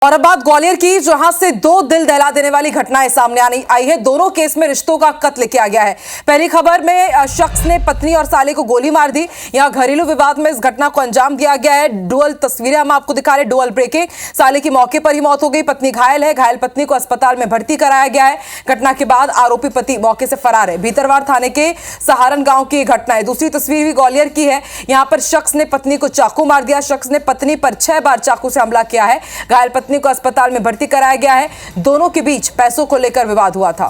और अब बात ग्वालियर की, जहां से दो दिल दहला देने वाली घटनाएं सामने आई है। दोनों केस में रिश्तों का कत्ल किया गया है। पहली खबर में शख्स ने पत्नी और साले को गोली मार दी। यहां घरेलू विवाद में इस घटना को अंजाम दिया गया है। डुअल तस्वीरें हम आपको दिखा रहे हैं, डुअल ब्रेकिंग। साले की मौके पर ही मौत हो गई, पत्नी घायल है। घायल पत्नी को अस्पताल में भर्ती कराया गया है। घटना के बाद आरोपी पति मौके से फरार है। भीतरवार थाने के सहारन गांव की घटना है। दूसरी तस्वीर भी ग्वालियर की है। यहां पर शख्स ने पत्नी को चाकू मार दिया। शख्स ने पत्नी पर 6 बार चाकू से हमला किया है। घायल पत्नी को अस्पताल में भर्ती कराया गया है। दोनों के बीच पैसों को लेकर विवाद हुआ था।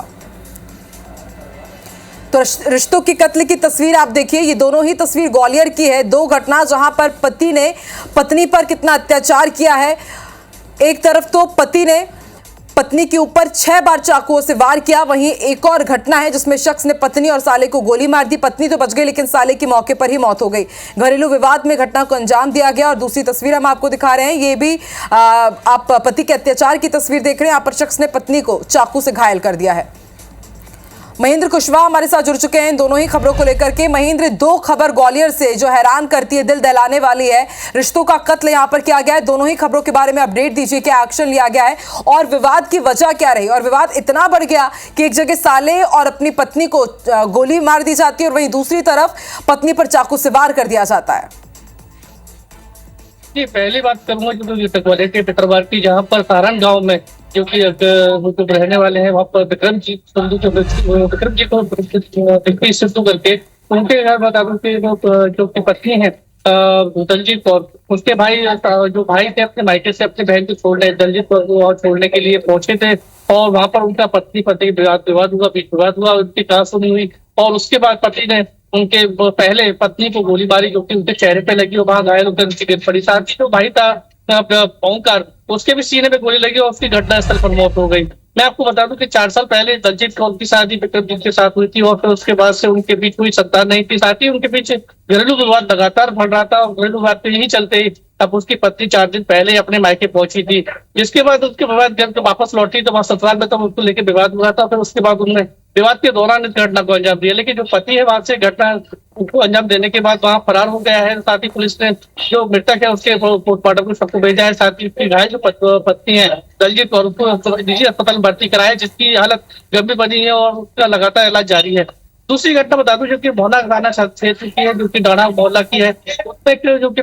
तो रिश्तों की कत्ल की तस्वीर आप देखिए, ये दोनों ही तस्वीर ग्वालियर की है। दो घटना जहां पर पति ने पत्नी पर कितना अत्याचार किया है। एक तरफ तो पति ने पत्नी के ऊपर 6 बार चाकुओं से वार किया, वहीं एक और घटना है जिसमें शख्स ने पत्नी और साले को गोली मार दी। पत्नी तो बच गई, लेकिन साले की मौके पर ही मौत हो गई। घरेलू विवाद में घटना को अंजाम दिया गया। और दूसरी तस्वीर हम आपको दिखा रहे हैं, ये भी आप पति के अत्याचार की तस्वीर देख रहे हैं। यहाँ पर शख्स ने पत्नी को चाकू से घायल कर दिया है। महेंद्र कुशवाहा हमारे साथ जुड़ चुके हैं इन दोनों ही खबरों को लेकर के। महेंद्र, दो खबर ग्वालियर से जो हैरान करती है, दिल दहलाने वाली है। रिश्तों का कत्ल यहां पर किया गया है। दोनों ही खबरों के बारे में अपडेट दीजिए, क्या एक्शन लिया गया है और विवाद की वजह क्या रही। और विवाद इतना बढ़ गया कि एक जगह साले और अपनी पत्नी को गोली मार दी जाती है और वहीं दूसरी तरफ पत्नी पर चाकू से वार कर दिया जाता है। जी, पहली बात करूंगा जो ग्वालियर के पितरवार की, जहाँ पर सारण गांव में जो कि रहने वाले हैं, वहाँ पर विक्रम जी को सिद्धू करके उनके घर बता दूं कि जो की पत्नी है दलजीत कौर, उसके भाई जो भाई थे अपने मायके से अपने बहन को छोड़ने, दलजीत कौर को छोड़ने के लिए पहुंचे थे। और वहां पर उनका पत्नी पति विवाद हुआ, उनकी कहा सुनी हुई। और उसके बाद पति ने उनके पहले पत्नी को गोली मारी, जो कि उनके चेहरे पे लगी और वहां घायल होकर उनकी गिर पड़ी। साथ ही जो भाई था ओंकार, उसके भी सीने में गोली लगी और उसकी घटनास्थल पर मौत हो गई। मैं आपको बता दूं कि 4 साल पहले दलजीत कौर की शादी विक्रमजीत के साथ हुई थी और फिर उसके बाद से उनके बीच कोई संतान नहीं थी। साथ ही उनके बीच घरेलू विवाद लगातार बढ़ रहा था और घरेलू विवाद पे यही चलते अब उसकी पत्नी 4 दिन पहले अपने मायके पहुंची थी, जिसके बाद उसके विवाद घर को वापस लौटी तो वहां ससुराल में तब उसको लेकर विवाद हुआ था। फिर उसके बाद उन्होंने विवाद के दौरान इस घटना को अंजाम दिया, लेकिन जो पति है वहां से घटना को अंजाम देने के बाद वहां फरार हो गया है। साथ ही पुलिस ने जो मृतक है उसके पोस्टमार्टम को सबको भेजा है। साथ ही उसकी घायल जो पत्नी है दलजीत कौर, उसको निजी अस्पताल में भर्ती कराया, जिसकी हालत गंभीर बनी है और उसका लगातार इलाज जारी है। दूसरी घटना बता दूं जो कि मोहना थाना क्षेत्र की है, जो कि डाणा मोहल्ला की है। उसमें जो कि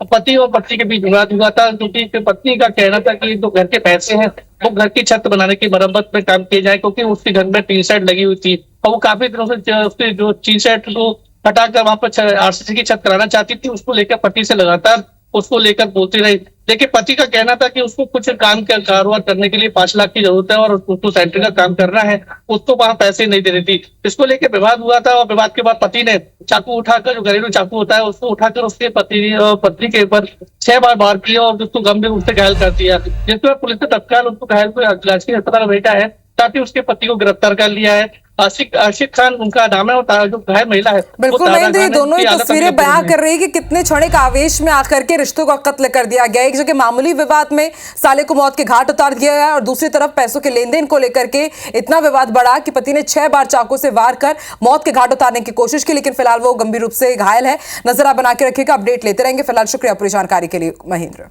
पति और पत्नी के बीच विवाद हुआ था, जो कि पत्नी का कहना था कि जो घर के पैसे हैं वो घर की छत बनाने की मरम्मत में काम किए जाए, क्योंकि उसके घर में टीन शेड लगी हुई थी और वो काफी दिनों से उसकी जो टीन शेड को हटाकर वहां पर आरसीसी की छत कराना चाहती थी। उसको लेकर पति से लगातार उसको लेकर बोलती रही, लेकिन पति का कहना था कि उसको कुछ काम का कारोबार करने के लिए 5 लाख की जरूरत है और उसको सेंटर का काम करना है, उसको वहां पैसे नहीं दे रही थी। इसको लेकर विवाद हुआ था और विवाद के बाद पति ने चाकू उठाकर, जो घरेलू चाकू होता है, उसको उठाकर उसके पत्नी के ऊपर 6 बार वार किया और उसको गंभीर रूप से घायल कर दिया, जिसके बाद पुलिस ने तत्काल उसको घायल को राजकीय अस्पताल में भेजा है। साथ ही उसके पति को गिरफ्तार कर लिया है। आशिक खान उनका नाम है और जो घायल महिला है। बिल्कुल महेंद्र, ये दोनों ही तस्वीरें बयां कर रही है कि कितने क्षणिक आवेश में आकर के रिश्तों का कत्ल कर दिया गया। एक जगह मामूली विवाद में साले को मौत के घाट उतार दिया गया और दूसरी तरफ पैसों के लेन देन को लेकर के इतना विवाद बढ़ा कि पति ने 6 बार चाकू से वार कर मौत के घाट उतारने की कोशिश की, लेकिन फिलहाल वो गंभीर रूप से घायल है। नजर आप बना के रखिएगा, अपडेट लेते रहेंगे। फिलहाल शुक्रिया पूरी जानकारी के लिए महेंद्र।